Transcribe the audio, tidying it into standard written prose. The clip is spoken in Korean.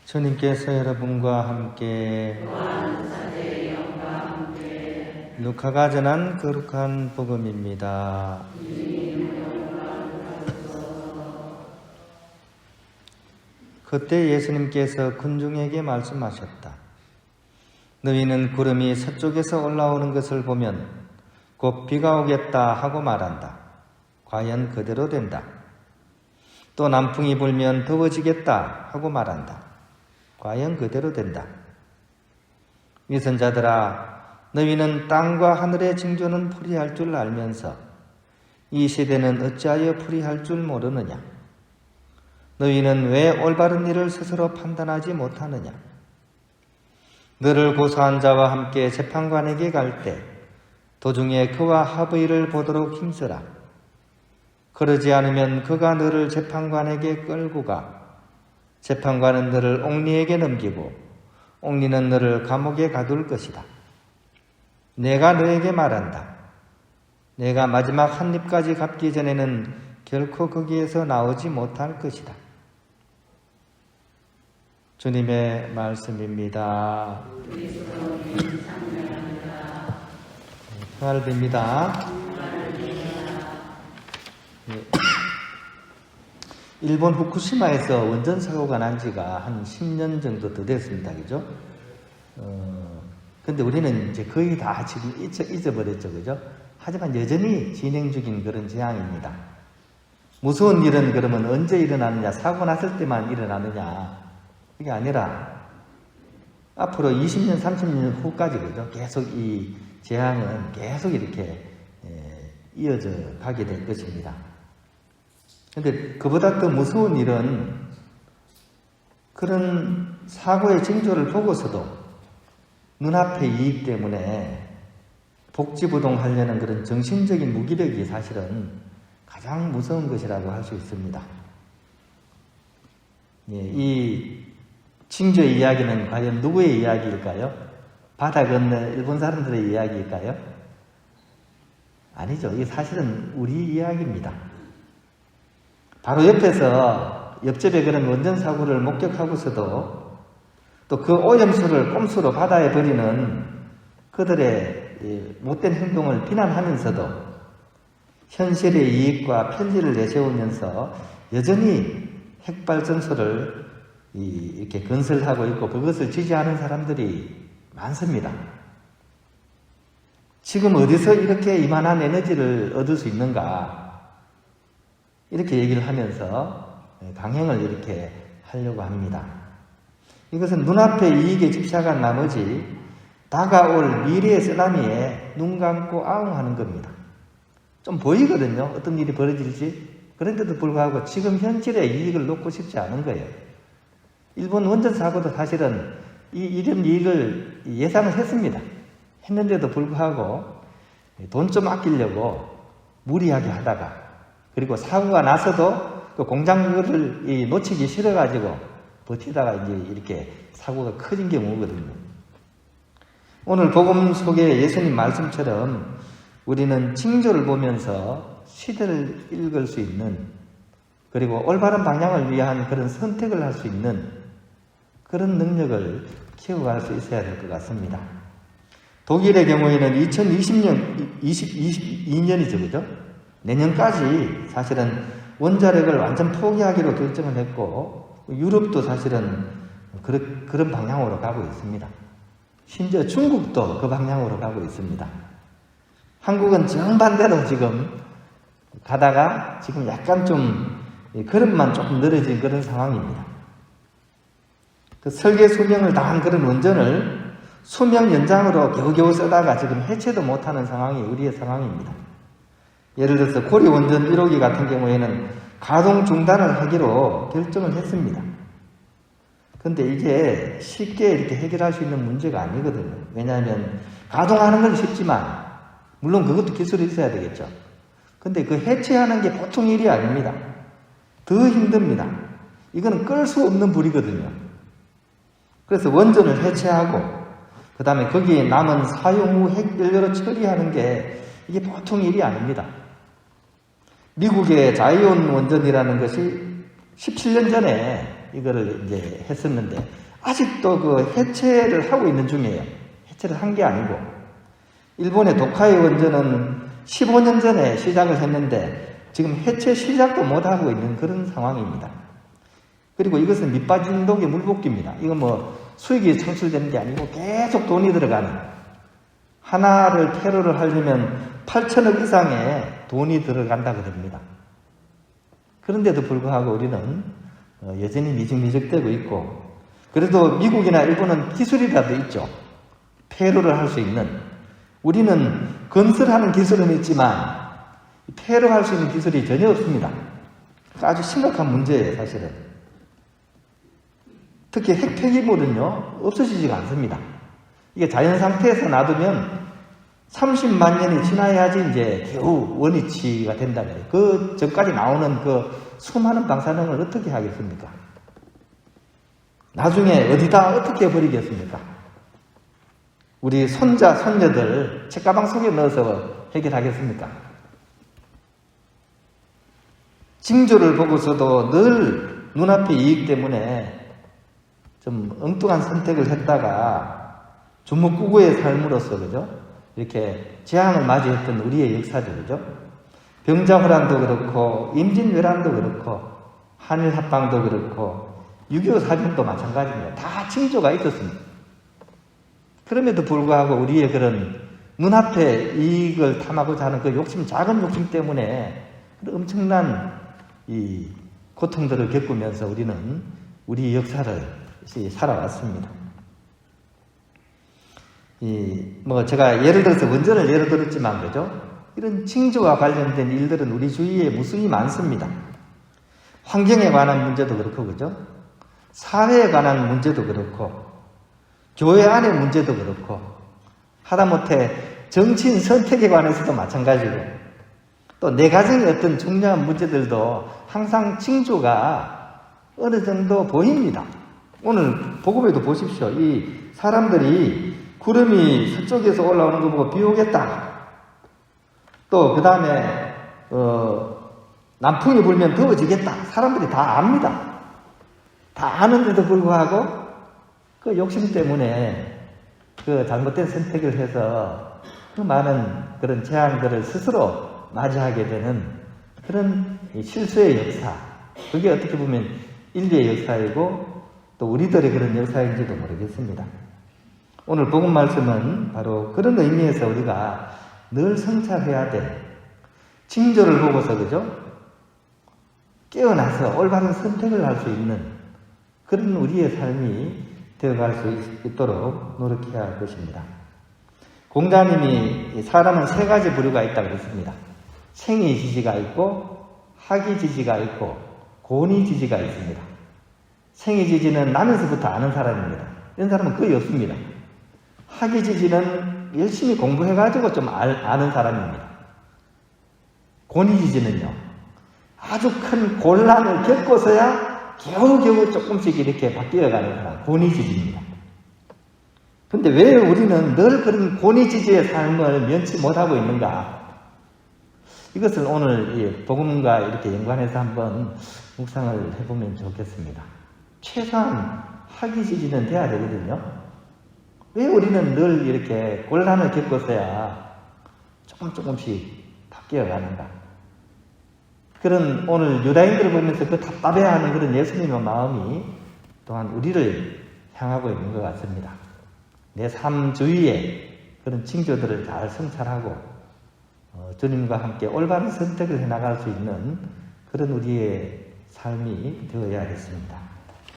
주님께서 여러분과 함께 루카가 전한 거룩한 복음입니다. 그때 예수님께서 군중에게 말씀하셨다. 너희는 구름이 서쪽에서 올라오는 것을 보면 곧 비가 오겠다 하고 말한다. 과연 그대로 된다. 또 남풍이 불면 더워지겠다 하고 말한다. 과연 그대로 된다. 위선자들아, 너희는 땅과 하늘의 징조는 풀이할 줄 알면서 이 시대는 어찌하여 풀이할 줄 모르느냐? 너희는 왜 올바른 일을 스스로 판단하지 못하느냐? 너를 고소한 자와 함께 재판관에게 갈 때 도중에 그와 합의를 보도록 힘쓰라. 그러지 않으면 그가 너를 재판관에게 끌고 가 재판관은 너를 옥리에게 넘기고 옥리는 너를 감옥에 가둘 것이다. 내가 너에게 말한다. 내가 마지막 한 입까지 갚기 전에는 결코 거기에서 나오지 못할 것이다. 주님의 말씀입니다. 평화를 빕니다. 일본 후쿠시마에서 원전 사고가 난 지가 한 10년 정도 더 됐습니다. 그죠? 근데 우리는 이제 거의 다 지금 잊어버렸죠. 그죠? 하지만 여전히 진행 중인 그런 재앙입니다. 무서운 일은 그러면 언제 일어나느냐? 사고 났을 때만 일어나느냐? 그게 아니라 앞으로 20년, 30년 후까지 그죠? 계속 이 재앙은 계속 이렇게 이어져 가게 될 것입니다. 근데 그보다 더 무서운 일은 그런 사고의 징조를 보고서도 눈앞의 이익 때문에 복지부동하려는 그런 정신적인 무기력이 사실은 가장 무서운 것이라고 할 수 있습니다. 이 징조의 이야기는 과연 누구의 이야기일까요? 바다 건너 일본 사람들의 이야기일까요? 아니죠. 이게 사실은 우리 이야기입니다. 바로 옆집에 그런 원전 사고를 목격하고서도 또 그 오염수를 꼼수로 바다에 버리는 그들의 못된 행동을 비난하면서도 현실의 이익과 편리를 내세우면서 여전히 핵발전소를 이렇게 건설하고 있고 그것을 지지하는 사람들이 많습니다. 지금 어디서 이렇게 이만한 에너지를 얻을 수 있는가? 이렇게 얘기를 하면서 강행을 이렇게 하려고 합니다. 이것은 눈앞의 이익에 집착한 나머지 다가올 미래의 쓰나미에 눈 감고 아웅하는 겁니다. 좀 보이거든요. 어떤 일이 벌어질지. 그런데도 불구하고 지금 현실의 이익을 놓고 싶지 않은 거예요. 일본 원전 사고도 사실은 이런 이익을 예상을 했습니다. 했는데도 불구하고 돈 좀 아끼려고 무리하게 하다가 그리고 사고가 나서도 그 공장을 놓치기 싫어가지고 버티다가 이제 이렇게 사고가 커진 경우거든요. 오늘 복음 속에 예수님 말씀처럼 우리는 징조를 보면서 시대를 읽을 수 있는 그리고 올바른 방향을 위한 그런 선택을 할 수 있는 그런 능력을 키워갈 수 있어야 될 것 같습니다. 독일의 경우에는 2022년이죠. 그죠? 내년까지 사실은 원자력을 완전 포기하기로 결정을 했고 유럽도 사실은 그런 방향으로 가고 있습니다. 심지어 중국도 그 방향으로 가고 있습니다. 한국은 정반대로 지금 가다가 지금 약간 좀 걸음만 조금 늘어진 그런 상황입니다. 그 설계 수명을 다한 그런 원전을 수명 연장으로 겨우겨우 쓰다가 지금 해체도 못하는 상황이 우리의 상황입니다. 예를 들어서 고리 원전 1호기 같은 경우에는 가동 중단을 하기로 결정을 했습니다. 그런데 이게 쉽게 이렇게 해결할 수 있는 문제가 아니거든요. 왜냐하면 가동하는 건 쉽지만 물론 그것도 기술이 있어야 되겠죠. 근데 그 해체하는 게 보통 일이 아닙니다. 더 힘듭니다. 이거는 끌 수 없는 불이거든요. 그래서 원전을 해체하고 그 다음에 거기에 남은 사용 후 핵연료로 처리하는 게 이게 보통 일이 아닙니다. 미국의 자이온 원전이라는 것이 17년 전에 이거를 이제 했었는데 아직도 그 해체를 하고 있는 중이에요. 해체를 한 게 아니고 일본의 도카이 원전은 15년 전에 시작을 했는데 지금 해체 시작도 못하고 있는 그런 상황입니다. 그리고 이것은 밑빠진 독의 물볶기입니다. 이거 뭐 수익이 창출되는 게 아니고 계속 돈이 들어가는, 하나를 폐로를 하려면 8천억 이상의 돈이 들어간다 그럽니다. 그런데도 불구하고 우리는 여전히 미적미적되고 있고, 그래도 미국이나 일본은 기술이라도 있죠. 폐로를 할 수 있는. 우리는 건설하는 기술은 있지만 폐로할 수 있는 기술이 전혀 없습니다. 아주 심각한 문제예요, 사실은. 특히 핵 폐기물은요, 없어지지가 않습니다. 이게 자연 상태에서 놔두면 30만 년이 지나야지 이제 겨우 원위치가 된다 그래요. 그 전까지 나오는 그 수많은 방사능을 어떻게 하겠습니까? 나중에 어디다 어떻게 버리겠습니까? 우리 손자, 손녀들 책가방 속에 넣어서 해결하겠습니까? 징조를 보고서도 늘 눈앞의 이익 때문에 좀 엉뚱한 선택을 했다가 주먹구구의 삶으로서, 그죠? 이렇게 재앙을 맞이했던 우리의 역사죠, 그죠? 병자호란도 그렇고, 임진왜란도 그렇고, 한일합방도 그렇고, 6.25 사변도 마찬가지입니다. 다 징조가 있었습니다. 그럼에도 불구하고 우리의 그런 눈앞에 이익을 탐하고자 하는 그 욕심, 작은 욕심 때문에 엄청난 이 고통들을 겪으면서 우리는 우리 역사를 살아왔습니다. 제가 예를 들어서 원전을 예를 들었지만, 그죠? 이런 징조와 관련된 일들은 우리 주위에 무수히 많습니다. 환경에 관한 문제도 그렇고, 그죠? 사회에 관한 문제도 그렇고, 교회 안의 문제도 그렇고, 하다못해 정치인 선택에 관해서도 마찬가지고, 또 내 가정의 어떤 중요한 문제들도 항상 징조가 어느 정도 보입니다. 오늘 복음에도 보십시오. 이 사람들이 구름이 서쪽에서 올라오는 거 보고 비 오겠다. 또 그 다음에 남풍이 불면 더워지겠다. 사람들이 다 압니다. 다 아는데도 불구하고 그 욕심 때문에 그 잘못된 선택을 해서 그 많은 그런 재앙들을 스스로 맞이하게 되는 그런 실수의 역사. 그게 어떻게 보면 인류의 역사이고 또 우리들의 그런 역사인지도 모르겠습니다. 오늘 복음 말씀은 바로 그런 의미에서 우리가 늘 성찰해야 돼. 징조를 보고서, 그죠? 깨어나서 올바른 선택을 할 수 있는 그런 우리의 삶이 되어갈 수 있도록 노력해야 할 것입니다. 공자님이 사람은 세 가지 부류가 있다고 그랬습니다. 생이지지가 있고, 학이지지가 있고, 고니지지가 있습니다. 생이지지는 나면서부터 아는 사람입니다. 이런 사람은 거의 없습니다. 학이지지는 열심히 공부해가지고 좀 아는 사람입니다. 고니지지는요, 아주 큰 곤란을 겪고서야 겨우겨우 조금씩 이렇게 바뀌어가는 사람, 고니지지입니다. 근데 왜 우리는 늘 그런 고니지지의 삶을 면치 못하고 있는가? 이것을 오늘 이 복음과 이렇게 연관해서 한번 묵상을 해보면 좋겠습니다. 최소한 학이지지는 돼야 되거든요. 왜 우리는 늘 이렇게 곤란을 겪어서야 조금씩 바뀌어가는가? 그런 오늘 유다인들을 보면서 그 답답해하는 그런 예수님의 마음이 또한 우리를 향하고 있는 것 같습니다. 내 삶 주위에 그런 징조들을 잘 성찰하고 주님과 함께 올바른 선택을 해나갈 수 있는 그런 우리의 삶이 되어야겠습니다.